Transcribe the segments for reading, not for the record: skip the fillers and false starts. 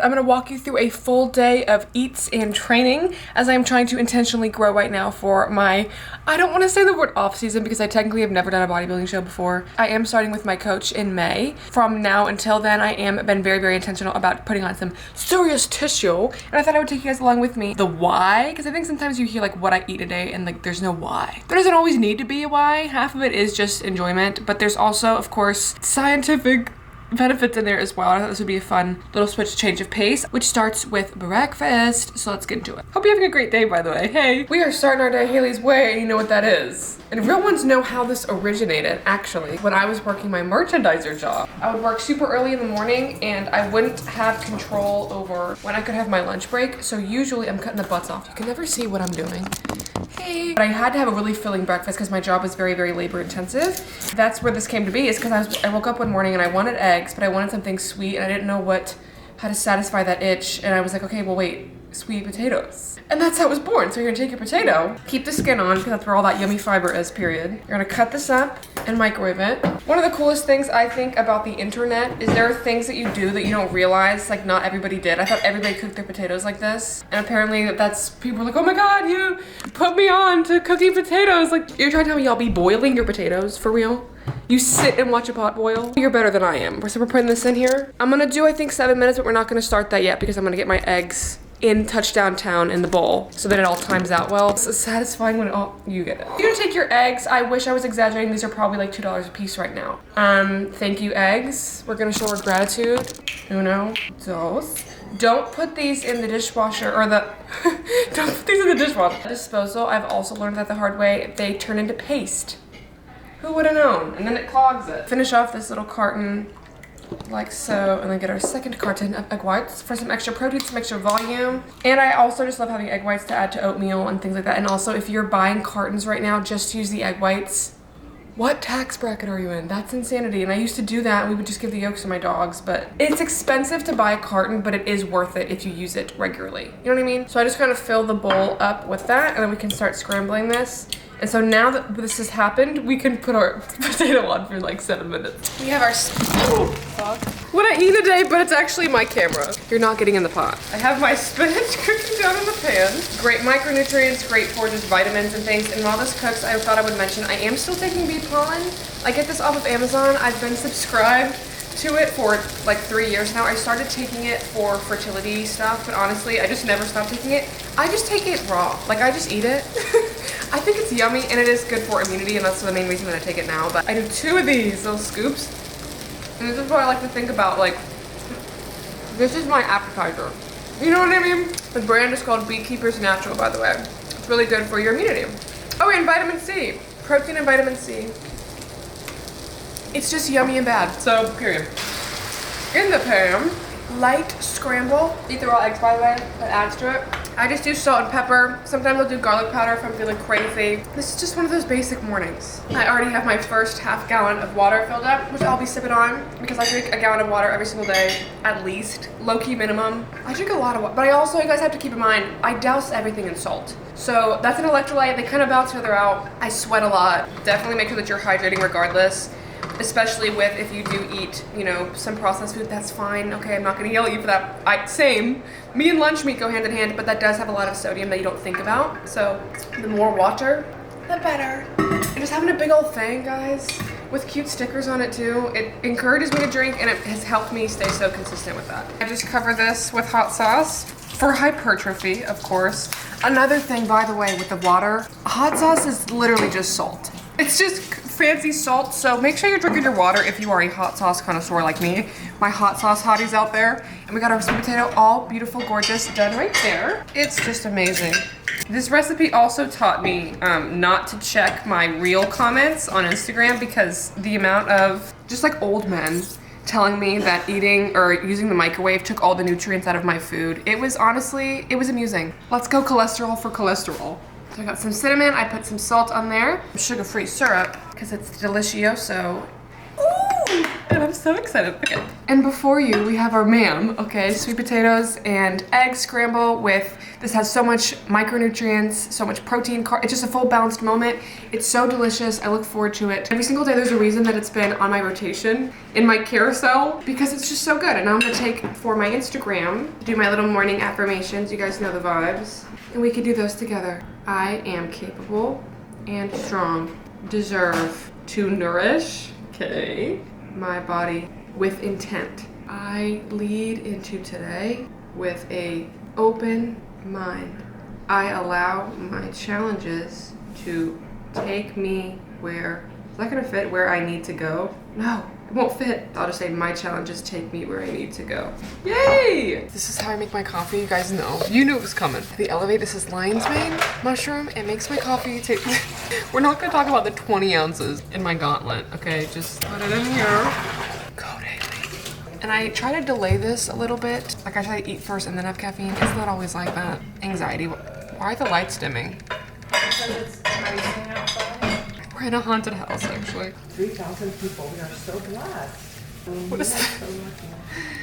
I'm gonna walk you through a full day of eats and training as I'm trying to intentionally grow right now for my, I don't want to say the word off season because I technically have never done a bodybuilding show before. I am starting with my coach in May. From now until then, I am been very, very intentional about putting on some serious tissue. And I thought I would take you guys along with me. The why, because I think sometimes you hear like what I eat a day and like there's no why. There doesn't always need to be a why. Half of it is just enjoyment, but there's also, of course, scientific benefits in there as well. I thought this would be a fun little switch change of pace, which starts with breakfast. So let's get into it. Hope you're having a great day, by the way. Hey, we are starting our day Haley's way, and you know what that is. And real ones know how this originated, actually. When I was working my merchandiser job, I would work super early in the morning and I wouldn't have control over when I could have my lunch break. So usually I'm cutting the butts off. You can never see what I'm doing. Hey. But I had to have a really filling breakfast because my job was very, very labor intensive. That's where this came to be, is because I woke up one morning and I wanted eggs, but I wanted something sweet and I didn't know how to satisfy that itch. And I was like, okay, well wait, sweet potatoes. And that's how it was born. So you're gonna take your potato, keep the skin on because that's where all that yummy fiber is, period. You're gonna cut this up and microwave it. One of the coolest things I think about the internet is there are things that you do that you don't realize, like not everybody did. I thought everybody cooked their potatoes like this. And apparently people are like, oh my God, you put me on to cooking potatoes. Like, you're trying to tell me y'all be boiling your potatoes for real? You sit and watch a pot boil? You're better than I am. So we're putting this in here. I'm gonna do, I think, 7 minutes, but we're not gonna start that yet because I'm gonna get my eggs in touchdown town in the bowl so that it all times out well. It's satisfying when you get it. You're gonna take your eggs. I wish I was exaggerating. These are probably like $2 a piece right now. Thank you, eggs. We're gonna show our gratitude. Uno, dos. Don't put these in the dishwasher or don't put these in the dishwasher. Disposal, I've also learned that the hard way, they turn into paste. Who would have known? And then it clogs it. Finish off this little carton like so, and then get our second carton of egg whites for some extra protein, some extra volume. And I also just love having egg whites to add to oatmeal and things like that. And also, if you're buying cartons right now, just use the egg whites. What tax bracket are you in? That's insanity. And I used to do that. We would just give the yolks to my dogs, but it's expensive to buy a carton, but it is worth it if you use it regularly. You know what I mean? So I just kind of fill the bowl up with that, and then we can start scrambling this. And so now that this has happened, we can put our potato on for like 7 minutes. We have our, oh, fuck. What I eat a day, but it's actually my camera. You're not getting in the pot. I have my spinach cooking down in the pan. Great micronutrients, great for just vitamins and things. And while this cooks, I thought I would mention, I am still taking bee pollen. I get this off of Amazon. I've been subscribed to it for like 3 years now. I started taking it for fertility stuff, but honestly, I just never stopped taking it. I just take it raw. Like, I just eat it. I think it's yummy and it is good for immunity, and that's the main reason that I take it now. But I do 2 of these little scoops. And this is what I like to think about, like, this is my appetizer. You know what I mean? The brand is called Beekeeper's Natural, by the way. It's really good for your immunity. Oh, and vitamin C. Protein and vitamin C. It's just yummy and bad, so period. In the pan, light scramble. Eat the raw eggs, by the way, that adds to it. I just do salt and pepper. Sometimes I'll do garlic powder if I'm feeling crazy. This is just one of those basic mornings. I already have my first half gallon of water filled up, which I'll be sipping on because I drink a gallon of water every single day, at least. Low-key minimum. I drink a lot of water, but I also, you guys have to keep in mind, I douse everything in salt. So that's an electrolyte. They kind of balance each other out. I sweat a lot. Definitely make sure that you're hydrating regardless. Especially with, if you do eat, you know, some processed food, that's fine. Okay, I'm not gonna yell at you for that. Same. Me and lunch meat go hand in hand, but that does have a lot of sodium that you don't think about. So the more water, the better. And just having a big old thing, guys, with cute stickers on it too, it encourages me to drink and it has helped me stay so consistent with that. I just cover this with hot sauce for hypertrophy, of course. Another thing, by the way, with the water, hot sauce is literally just salt. It's just fancy salt, so make sure you're drinking your water if you are a hot sauce connoisseur like me. My hot sauce hotties out there. And we got our sweet potato, all beautiful, gorgeous, done right there. It's just amazing. This recipe also taught me not to check my real comments on Instagram because the amount of just like old men telling me that eating or using the microwave took all the nutrients out of my food. It was honestly, it was amusing. Let's go cholesterol for cholesterol. So I got some cinnamon, I put some salt on there, sugar-free syrup, because it's delicioso. Ooh! And I'm so excited. Okay. And before you, we have our ma'am, okay? Sweet potatoes and egg scramble with, this has so much micronutrients, so much protein, it's just a full balanced moment. It's so delicious. I look forward to it. Every single day there's a reason that it's been on my rotation in my carousel because it's just so good. And now I'm gonna take for my Instagram, do my little morning affirmations. You guys know the vibes. And we could do those together. I am capable and strong. Deserve to nourish, okay, my body with intent. I lead into today with a open mind. I allow my challenges to take me where, is that gonna fit where I need to go? No, it won't fit. I'll just say my challenges take me where I need to go. Yay! This is how I make my coffee, you guys know. You knew it was coming. The Elevate, this is lion's mane mushroom. It makes my coffee take, we're not gonna talk about the 20 ounces in my gauntlet, okay? Just put it in here. Code Haley. And I try to delay this a little bit. Like I try to eat first and then have caffeine. It's not always like that. Anxiety. Why are the lights dimming? Because it's racing outside. We're in a haunted house, actually. 3,000 people. We are so blessed. What is that?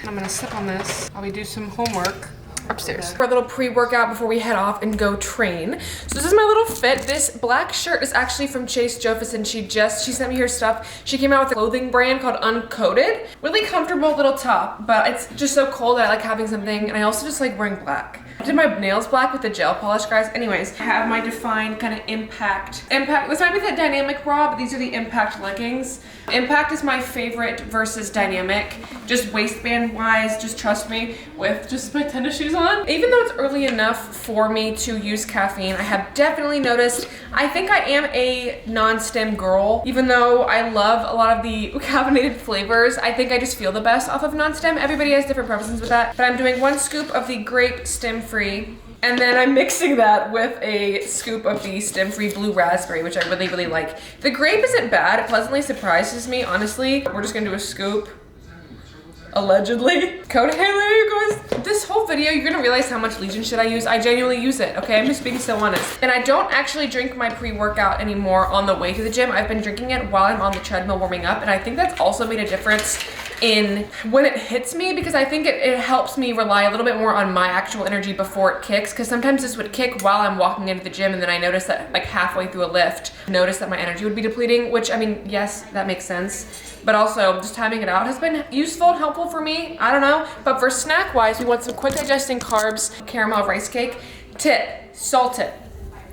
I'm gonna sip on this while we do some homework upstairs. For a little pre-workout before we head off and go train. So this is my little fit. This black shirt is actually from Chase Jofison. She sent me her stuff. She came out with a clothing brand called Uncoded. Really comfortable little top, but it's just so cold that I like having something, and I also just like wearing black. I did my nails black with the gel polish, guys. Anyways, I have my DFYNE kind of impact. This might be the dynamic bra, but these are the impact leggings. Impact is my favorite versus dynamic. Just waistband wise, just trust me, with just my tennis shoes on. Even though it's early enough for me to use caffeine, I have definitely noticed, I think I am a non-stim girl. Even though I love a lot of the caffeinated flavors, I think I just feel the best off of non-stim. Everybody has different preferences with that, but I'm doing 1 scoop of the grape stim-free, and then I'm mixing that with a scoop of the stem-free blue raspberry, which I really, really like. The grape isn't bad. It pleasantly surprises me, honestly. We're just gonna do a scoop. Allegedly. Code Haley, you guys. This whole video, you're gonna realize how much Legion shit I use. I genuinely use it, okay? I'm just being so honest. And I don't actually drink my pre-workout anymore on the way to the gym. I've been drinking it while I'm on the treadmill warming up, and I think that's also made a difference in when it hits me, because I think it helps me rely a little bit more on my actual energy before it kicks, because sometimes this would kick while I'm walking into the gym, and then I notice that like halfway through a lift, notice that my energy would be depleting, which I mean, yes, that makes sense. But also just timing it out has been useful and helpful for me. I don't know. But for snack wise, we want some quick digesting carbs, caramel rice cake. Tip, salt it.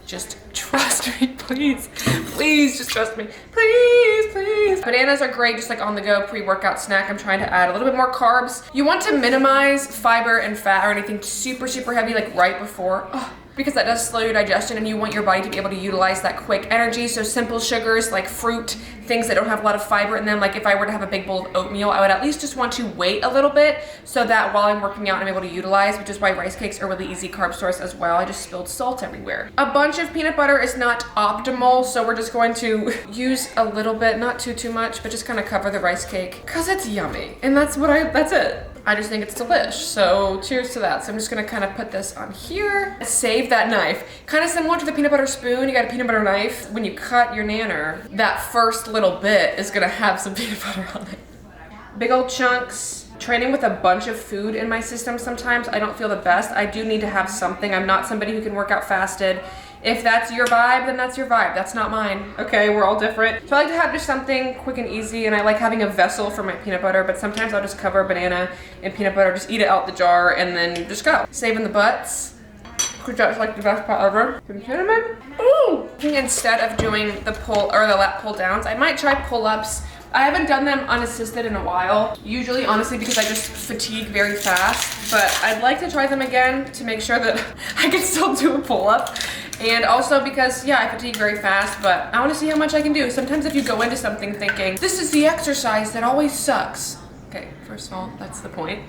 Just trust me, please. Please just trust me. Please, please. Bananas are great, just like on the go pre-workout snack. I'm trying to add a little bit more carbs. You want to minimize fiber and fat or anything super, super heavy like right before. Because that does slow your digestion and you want your body to be able to utilize that quick energy. So simple sugars like fruit, things that don't have a lot of fiber in them. Like if I were to have a big bowl of oatmeal, I would at least just want to wait a little bit so that while I'm working out, I'm able to utilize, which is why rice cakes are a really easy carb source as well. I just spilled salt everywhere. A bunch of peanut butter is not optimal, so we're just going to use a little bit, not too much, but just kind of cover the rice cake because it's yummy. And that's it. I just think it's delish, so cheers to that. So I'm just gonna kind of put this on here. Save that knife. Kind of similar to the peanut butter spoon, you got a peanut butter knife. When you cut your nanner, that first little bit is gonna have some peanut butter on it. Big old chunks. Training with a bunch of food in my system sometimes, I don't feel the best. I do need to have something. I'm not somebody who can work out fasted. If that's your vibe, then that's your vibe. That's not mine. Okay, we're all different. So I like to have just something quick and easy, and I like having a vessel for my peanut butter, but sometimes I'll just cover a banana in peanut butter, just eat it out the jar, and then just go. Saving the butts. Because that's like the best part ever. Some cinnamon. Ooh! Instead of doing the pull or the lat pull downs, I might try pull-ups. I haven't done them unassisted in a while. Usually, honestly, because I just fatigue very fast. But I'd like to try them again to make sure that I can still do a pull-up. And also because, yeah, I fatigue very fast, but I want to see how much I can do. Sometimes if you go into something thinking, this is the exercise that always sucks. Okay, first of all, that's the point.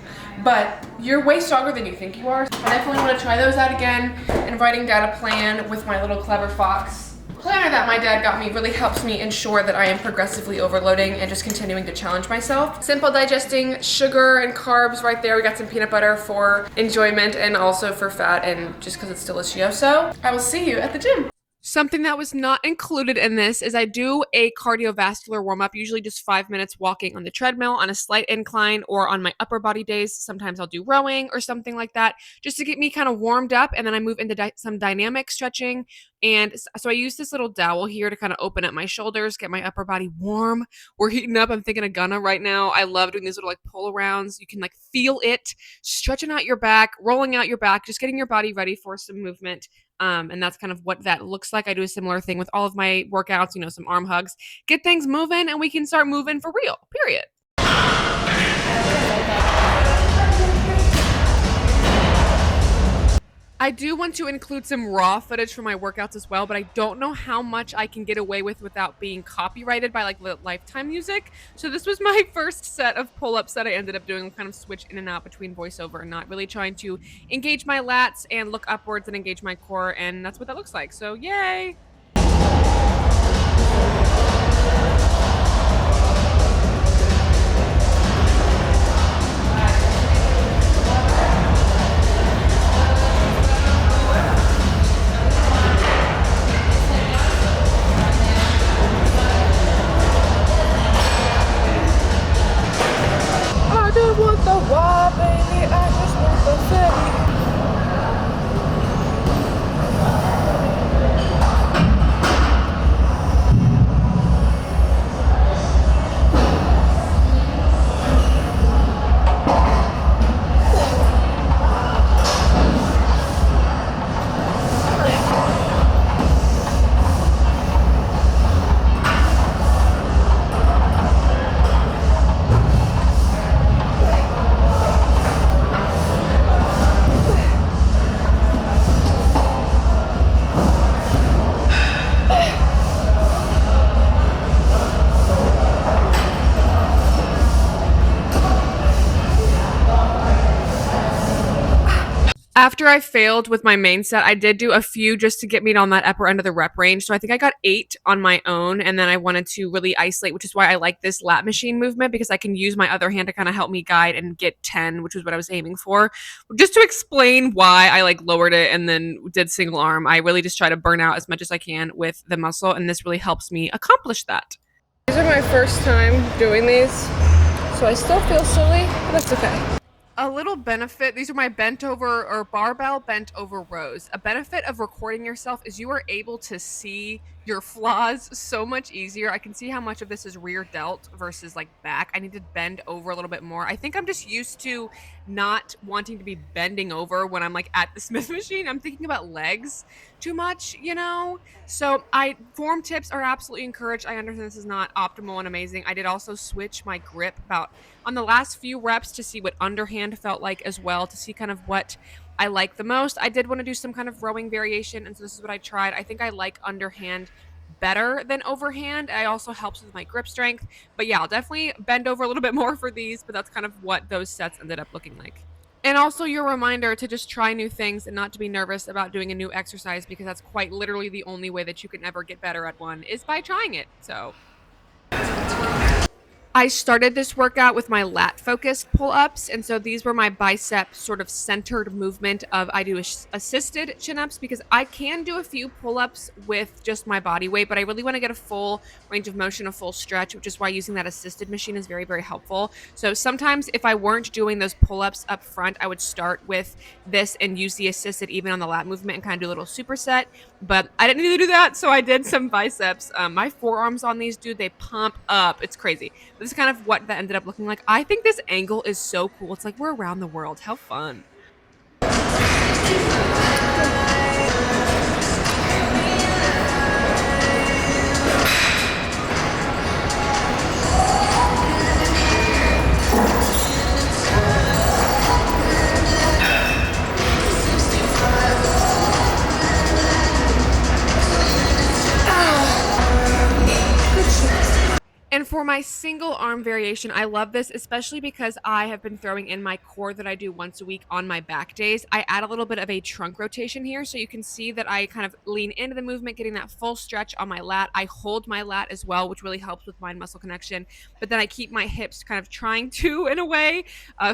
But you're way stronger than you think you are. I definitely want to try those out again. And writing down a plan with my little Clever Fox planner that my dad got me really helps me ensure that I am progressively overloading and just continuing to challenge myself. Simple digesting sugar and carbs right there. We got some peanut butter for enjoyment and also for fat and just because it's delicioso. I will see you at the gym. Something that was not included in this is I do a cardiovascular warm up, usually just 5 minutes walking on the treadmill on a slight incline or on my upper body days. Sometimes I'll do rowing or something like that just to get me kind of warmed up. And then I move into some dynamic stretching. And so I use this little dowel here to kind of open up my shoulders, get my upper body warm. We're heating up. I'm thinking of Gunna right now. I love doing these little like pull arounds. You can like feel it stretching out your back, rolling out your back, just getting your body ready for some movement. And that's kind of what that looks like. I do a similar thing with all of my workouts, some arm hugs, get things moving, and we can start moving for real, period. I do want to include some raw footage from my workouts as well, but I don't know how much I can get away with without being copyrighted by like Lifetime Music. So this was my first set of pull-ups that I ended up doing, kind of switch in and out between voiceover and not really trying to engage my lats and look upwards and engage my core, and that's what that looks like. So yay! I don't want the wall, baby, I just want the city. After I failed with my main set, I did do a few just to get me on that upper end of the rep range. So I think I got 8 on my own, and then I wanted to really isolate, which is why I like this lat machine movement, because I can use my other hand to kind of help me guide and get 10, which was what I was aiming for. Just to explain why I like lowered it and then did single arm, I really just try to burn out as much as I can with the muscle, and this really helps me accomplish that. These are my first time doing these, so I still feel silly, but that's okay. A little benefit, these are my bent over or barbell bent over rows. A benefit of recording yourself is you are able to see your flaws so much easier. I can see how much of this is rear delt versus like back. I need to bend over a little bit more. I think I'm just used to not wanting to be bending over when I'm like at the Smith machine. I'm thinking about legs too much, So form tips are absolutely encouraged. I understand this is not optimal and amazing. I did also switch my grip about on the last few reps to see what underhand felt like as well, to see kind of what I like the most. I did want to do some kind of rowing variation, and so this is what I tried. I think I like underhand better than overhand. It also helps with my grip strength. But yeah, I'll definitely bend over a little bit more for these, but that's kind of what those sets ended up looking like. And also your reminder to just try new things and not to be nervous about doing a new exercise, because that's quite literally the only way that you can ever get better at one is by trying it. So I started this workout with my lat focused pull-ups, and so these were my bicep sort of centered movement of I do assisted chin-ups, because I can do a few pull-ups with just my body weight, but I really want to get a full range of motion, a full stretch, which is why using that assisted machine is very, very helpful. So sometimes if I weren't doing those pull-ups up front, I would start with this and use the assisted even on the lat movement and kind of do a little superset, but I didn't need to do that, so I did some biceps. My forearms on these, dude, they pump up. It's crazy. This is kind of what that ended up looking like. I think this angle is so cool. It's like we're around the world. How fun. And For my single arm variation, I love this, especially because I have been throwing in my core that I do once a week on my back days. I add a little bit of a trunk rotation here, so you can see that I kind of lean into the movement, getting that full stretch on my lat. I hold my lat as well, which really helps with mind muscle connection, but then I keep my hips kind of trying to, in a way,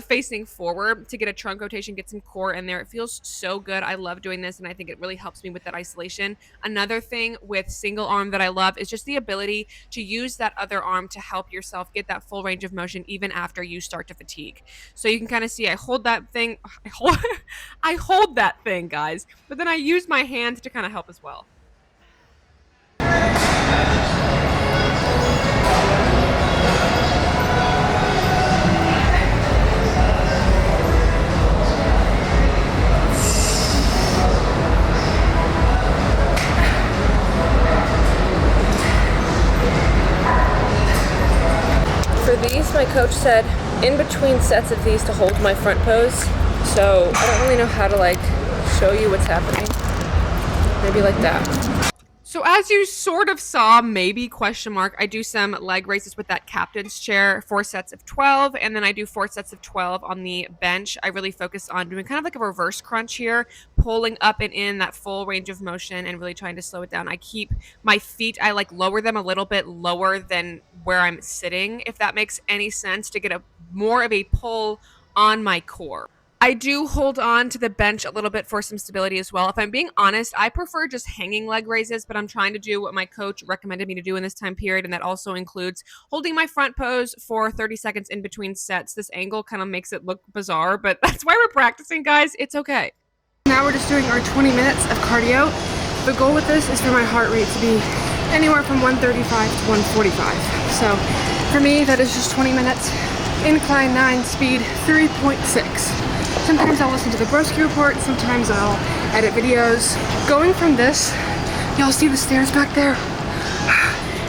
facing forward to get a trunk rotation, get some core in there. It feels so good. I love doing this, and I think it really helps me with that isolation. Another thing with single arm that I love is just the ability to use that other arm to help yourself get that full range of motion even after you start to fatigue. So you can kind of see I hold that thing, I hold that thing, guys, but then I use my hands to kind of help as well. For these, my coach said in between sets of these to hold my front pose. So I don't really know how to like show you what's happening. Maybe like that. So as you sort of saw, maybe question mark, I do some leg raises with that captain's chair, 4 sets of 12, and then I do 4 sets of 12 on the bench. I really focus on doing kind of like a reverse crunch here, pulling up and in that full range of motion and really trying to slow it down. I keep my feet, I like lower them a little bit lower than where I'm sitting, if that makes any sense, to get a more of a pull on my core. I do hold on to the bench a little bit for some stability as well. If I'm being honest, I prefer just hanging leg raises, but I'm trying to do what my coach recommended me to do in this time period, and that also includes holding my front pose for 30 seconds in between sets. This angle kind of makes it look bizarre, but that's why we're practicing, guys. It's okay. Now we're just doing our 20 minutes of cardio. The goal with this is for my heart rate to be anywhere from 135 to 145. So for me, that is just 20 minutes. Incline 9, speed 3.6. Sometimes I'll listen to the Broski report, sometimes I'll edit videos. Going from this, y'all see the stairs back there?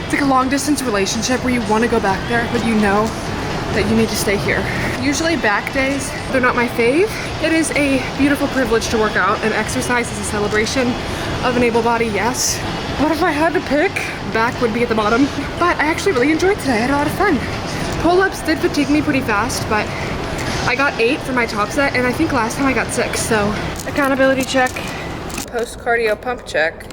It's like a long distance relationship where you want to go back there, but you know that you need to stay here. Usually back days, they're not my fave. It is a beautiful privilege to work out, and exercise is a celebration of an able body, yes. But if I had to pick, back would be at the bottom. But I actually really enjoyed today, I had a lot of fun. Pull-ups did fatigue me pretty fast, but I got 8 for my top set, and I think last time I got 6, so. Accountability check. Post-cardio pump check.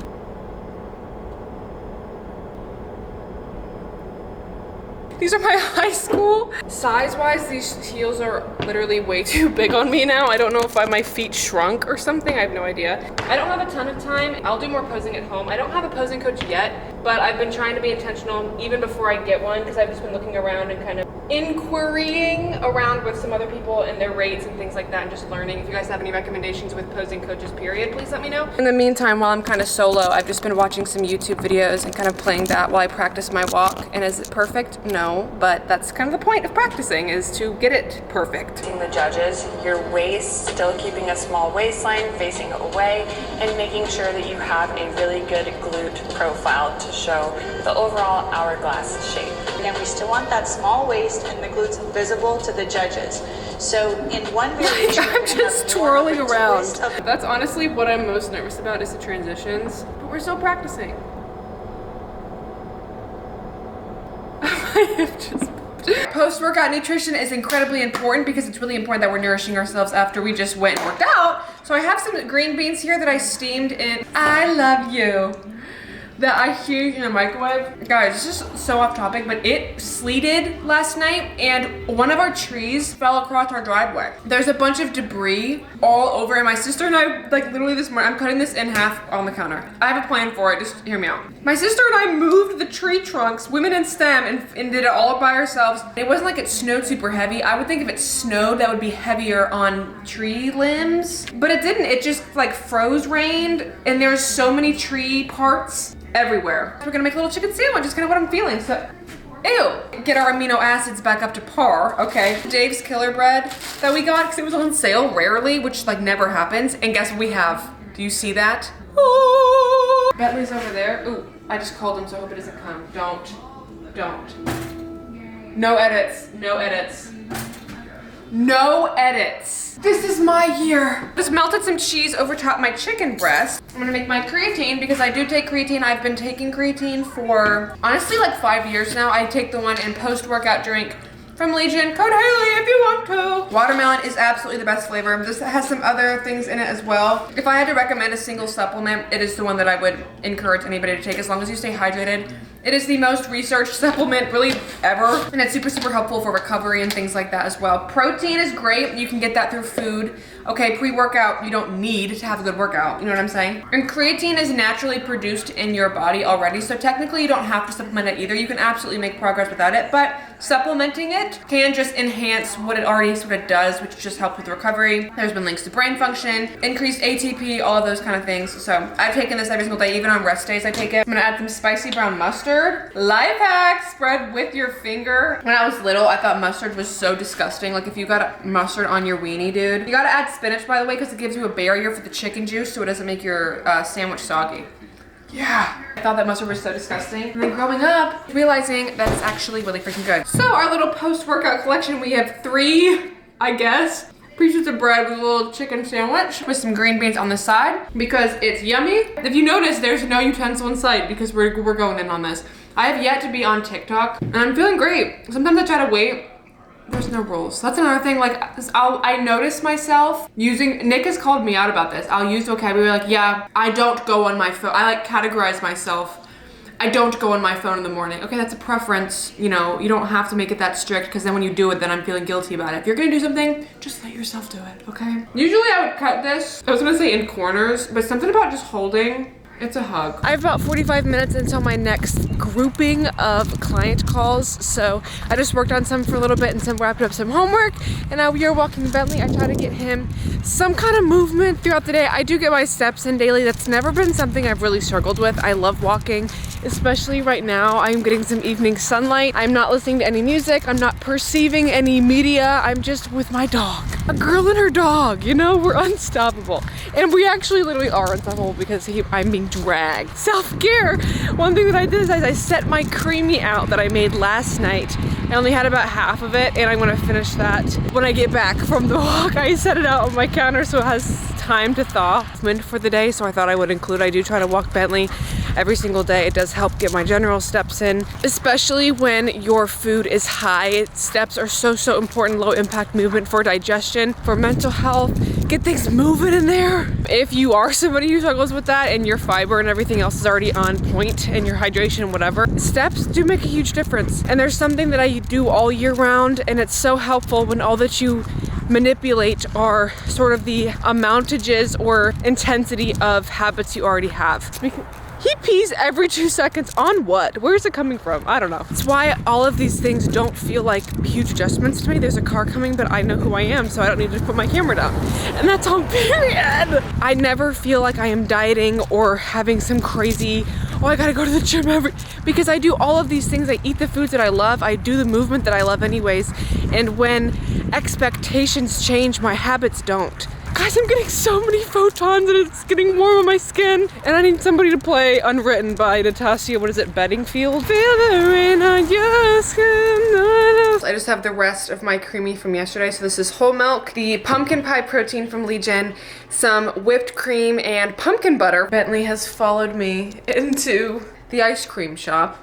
These are my high school. Size-wise, these heels are literally way too big on me now. I don't know if my feet shrunk or something. I have no idea. I don't have a ton of time. I'll do more posing at home. I don't have a posing coach yet, but I've been trying to be intentional even before I get one, because I've just been looking around and kind of inquiring around with some other people and their rates and things like that, and just learning. If you guys have any recommendations with posing coaches, period, please let me know. In the meantime, while I'm kind of solo, I've just been watching some YouTube videos and kind of playing that while I practice my walk. And is it perfect? No, but that's kind of the point of practicing, is to get it perfect. The judges, your waist, still keeping a small waistline facing away, and making sure that you have a really good glute profile to show the overall hourglass shape. And we still want that small waist and the glutes visible to the judges. So in one variation, I'm just twirling around. That's honestly what I'm most nervous about, is the transitions. But we're still practicing. Post-workout nutrition is incredibly important, because it's really important that we're nourishing ourselves after we just went and worked out. So I have some green beans here that I steamed in I Love You, that I heated in a microwave. Guys, this is so off topic, but it sleeted last night and one of our trees fell across our driveway. There's a bunch of debris all over, and my sister and I, like literally this morning, I'm cutting this in half on the counter. I have a plan for it, just hear me out. My sister and I moved the tree trunks, women in STEM, and did it all by ourselves. It wasn't like it snowed super heavy. I would think if it snowed, that would be heavier on tree limbs, but it didn't. It just like froze rained, and there's so many tree parts everywhere. We're gonna make a little chicken sandwich, is kind of what I'm feeling. So, ew. Get our amino acids back up to par, okay. Dave's Killer Bread that we got, because it was on sale rarely, which like never happens. And guess what we have? Do you see that? Oh. Bentley's over there. Ooh, I just called him, so I hope it doesn't come. Don't. No edits, no edits. No edits. This is my year. Just melted some cheese over top my chicken breast. I'm gonna make my creatine because I do take creatine. I've been taking creatine for honestly like 5 years now. I take the one in post-workout drink from Legion. Code Haley if you want to. Watermelon is absolutely the best flavor. This has some other things in it as well. If I had to recommend a single supplement, it is the one that I would encourage anybody to take as long as you stay hydrated. It is the most researched supplement really ever, and it's super, super helpful for recovery and things like that as well. Protein is great. You can get that through food. Okay, pre-workout, you don't need to have a good workout. You know what I'm saying? And creatine is naturally produced in your body already, so technically you don't have to supplement it either. You can absolutely make progress without it, but supplementing it can just enhance what it already sort of does, which just helps with recovery. There's been links to brain function, increased ATP, all of those kind of things. So I've taken this every single day, even on rest days I take it. I'm gonna add some spicy brown mustard. Life hack, spread with your finger. When I was little, I thought mustard was so disgusting. Like if you got mustard on your weenie, dude. You gotta add spinach, by the way, because it gives you a barrier for the chicken juice so it doesn't make your sandwich soggy. Yeah. I thought that mustard was so disgusting. And then growing up, realizing that it's actually really freaking good. So our little post-workout collection, we have 3, I guess, pieces of bread with a little chicken sandwich with some green beans on the side because it's yummy. If you notice, there's no utensil in sight because we're going in on this. I have yet to be on TikTok and I'm feeling great. Sometimes I try to wait. There's no rules. That's another thing, like I notice myself using, Nick has called me out about this. I'll use vocabulary like, yeah, I don't go on my phone. I like categorize myself. I don't go on my phone in the morning. Okay, that's a preference. You know, you don't have to make it that strict because then when you do it, then I'm feeling guilty about it. If you're gonna do something, just let yourself do it, okay? Usually I would cut this, I was gonna say in corners, but something about just holding, it's a hug. I have about 45 minutes until my next grouping of client calls. So I just worked on some for a little bit and wrapped up some homework. And now we are walking Bentley. I try to get him some kind of movement throughout the day. I do get my steps in daily. That's never been something I've really struggled with. I love walking, especially right now. I'm getting some evening sunlight. I'm not listening to any music. I'm not perceiving any media. I'm just with my dog. A girl and her dog, you know, we're unstoppable. And we actually literally are unstoppable because I'm being dragged. Self-care. One thing that I did is I set my creamy out that I made last night. I only had about half of it and I'm gonna finish that when I get back from the walk. I set it out on my counter so it has time to thaw for the day, so I thought I would include. I do try to walk Bentley every single day. It does help get my general steps in, especially when your food is high. Steps are so important. Low impact movement for digestion, for mental health. Get things moving in there. If you are somebody who struggles with that and your fiber and everything else is already on point and your hydration, whatever, steps do make a huge difference. And there's something that I do all year round, and it's so helpful when all that you manipulate are sort of the amountages or intensity of habits you already have. He pees every 2 seconds. On what? Where's it coming from? I don't know. It's why all of these things don't feel like huge adjustments to me. There's a car coming, but I know who I am, so I don't need to put my camera down. And that's on period. I never feel like I am dieting or having some crazy, oh, I gotta go to the gym because I do all of these things. I eat the foods that I love. I do the movement that I love anyways. And when expectations change, my habits don't. Guys, I'm getting so many photons and it's getting warm on my skin. And I need somebody to play Unwritten by Natasha, what is it, Bedingfield? Feel the rain on your skin. I just have the rest of my creamy from yesterday. So this is whole milk, the pumpkin pie protein from Legion, some whipped cream and pumpkin butter. Bentley has followed me into the ice cream shop.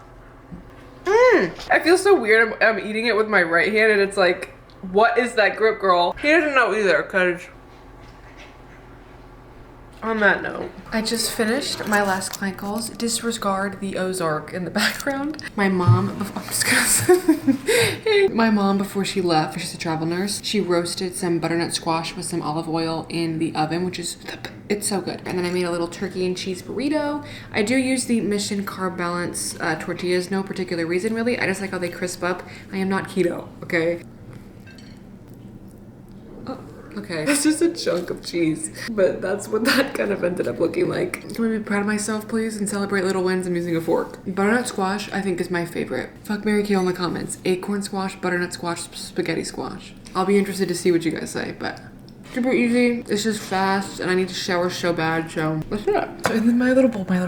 I feel so weird. I'm eating it with my right hand and it's like, what is that grip, girl? He doesn't know either, cause on that note, I just finished my last client calls. Disregard the Ozark in the background. My mom, my mom before she left, she's a travel nurse, she roasted some butternut squash with some olive oil in the oven, which is, it's so good. And then I made a little turkey and cheese burrito. I do use the Mission Carb Balance tortillas, no particular reason really. I just like how they crisp up. I am not keto, okay? Okay, it's just a chunk of cheese, but that's what that kind of ended up looking like. Can we be proud of myself, please, and celebrate little wins? I'm using a fork. Butternut squash, I think, is my favorite. Fuck, marry, kill in the comments. Acorn squash, butternut squash, spaghetti squash. I'll be interested to see what you guys say, but super easy. It's just fast, and I need to shower so bad, so let's do it. So in my little bowl, I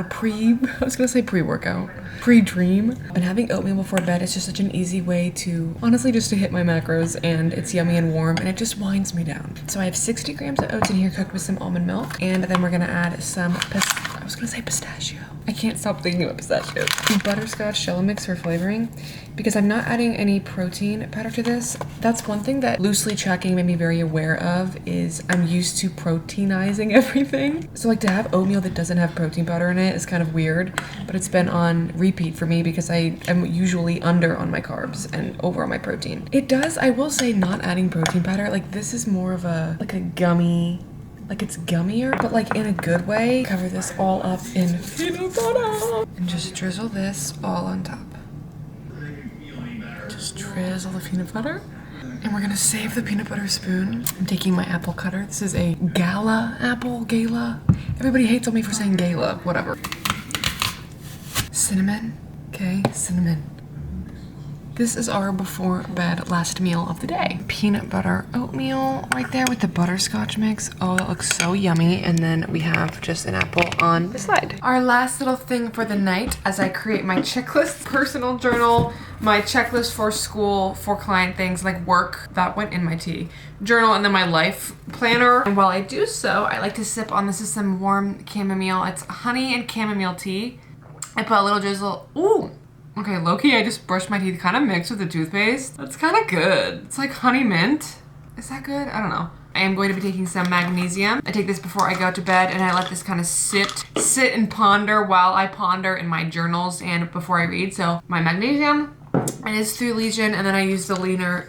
was gonna say pre-workout, pre-dream. And having oatmeal before bed is just such an easy way to, honestly, just to hit my macros, and it's yummy and warm, and it just winds me down. So I have 60 grams of oats in here cooked with some almond milk, and then we're gonna add some, I was gonna say pistachio. I can't stop thinking about pistachios. Butterscotch shell mix for flavoring, because I'm not adding any protein powder to this. That's one thing that loosely tracking made me very aware of, is I'm used to proteinizing everything. So like to have oatmeal that doesn't have protein powder in it is kind of weird, but it's been on repeat for me because I am usually under on my carbs and over on my protein. It does, I will say, not adding protein powder, like this is more of a, like a gummy, like it's gummier, but like in a good way. Cover this all up in peanut butter and just drizzle this all on top. Just drizzle the peanut butter. And we're gonna save the peanut butter spoon. I'm taking my apple cutter. This is a gala apple, gala. Everybody hates on me for saying gala, whatever. Cinnamon, okay, cinnamon. This is our before bed last meal of the day. Peanut butter oatmeal right there with the butterscotch mix. Oh, that looks so yummy. And then we have just an apple on the side. Our last little thing for the night as I create my checklist, personal journal, my checklist for school, for client things like work, that went in my tea, journal, and then my life planner. And while I do so, I like to sip on, this is some warm chamomile. It's honey and chamomile tea. I put a little drizzle, ooh. Okay, low-key, I just brushed my teeth kind of mixed with the toothpaste. That's kind of good. It's like honey mint. Is that good? I don't know. I am going to be taking some magnesium. I take this before I go to bed, and I let this kind of sit and ponder while I ponder in my journals and before I read. So my magnesium, it is through Legion, and then I use the Lunar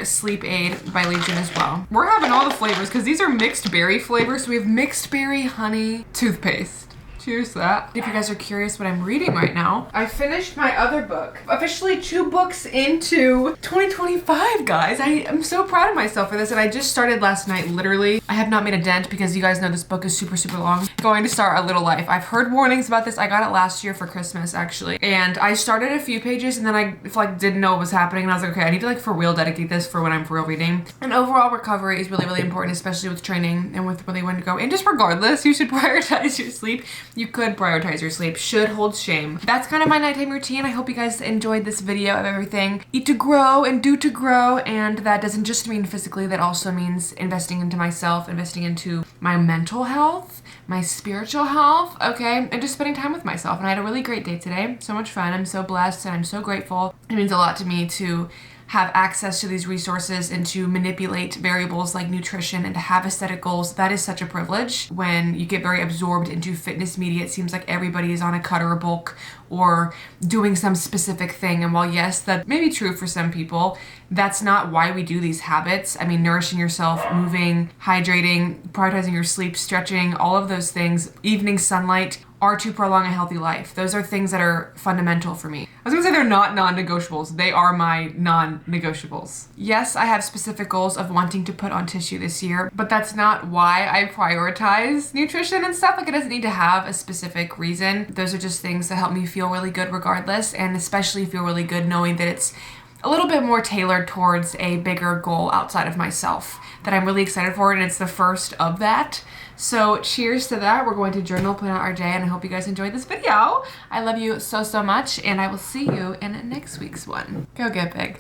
Sleep Aid by Legion as well. We're having all the flavors because these are mixed berry flavors. So we have mixed berry, honey, toothpaste. Cheers to that. If you guys are curious what I'm reading right now, I finished my other book. Officially 2 books into 2025, guys. I am so proud of myself for this, and I just started last night, literally. I have not made a dent because you guys know this book is super, super long. Going to start A Little Life. I've heard warnings about this. I got it last year for Christmas, actually. And I started a few pages, and then I like didn't know what was happening, and I was like, okay, I need to like for real dedicate this for when I'm for real reading. And overall recovery is really, really important, especially with training and with really when to go. And just regardless, you should prioritize your sleep. You could prioritize your sleep. Should hold shame. That's kind of my nighttime routine. I hope you guys enjoyed this video of everything. Eat to grow and do to grow, and that doesn't just mean physically, that also means investing into myself, investing into my mental health, my spiritual health, okay, and just spending time with myself. And I had a really great day today. So much fun. I'm so blessed and I'm so grateful. It means a lot to me to have access to these resources and to manipulate variables like nutrition and to have aesthetic goals. That is such a privilege. When you get very absorbed into fitness media, it seems like everybody is on a cut or a bulk or doing some specific thing. And while yes, that may be true for some people, that's not why we do these habits. I mean, nourishing yourself, moving, hydrating, prioritizing your sleep, stretching, all of those things, evening sunlight, are to prolong a healthy life. Those are things that are fundamental for me. I was gonna say they're not non-negotiables. They are my non-negotiables. Yes, I have specific goals of wanting to put on tissue this year, but that's not why I prioritize nutrition and stuff. Like, it doesn't need to have a specific reason. Those are just things that help me feel really good regardless, and especially feel really good knowing that it's a little bit more tailored towards a bigger goal outside of myself that I'm really excited for, and it's the first of that. So cheers to that. We're going to journal, plan out our day, and I hope you guys enjoyed this video. I love you so, so much, and I will see you in next week's one. Go get big.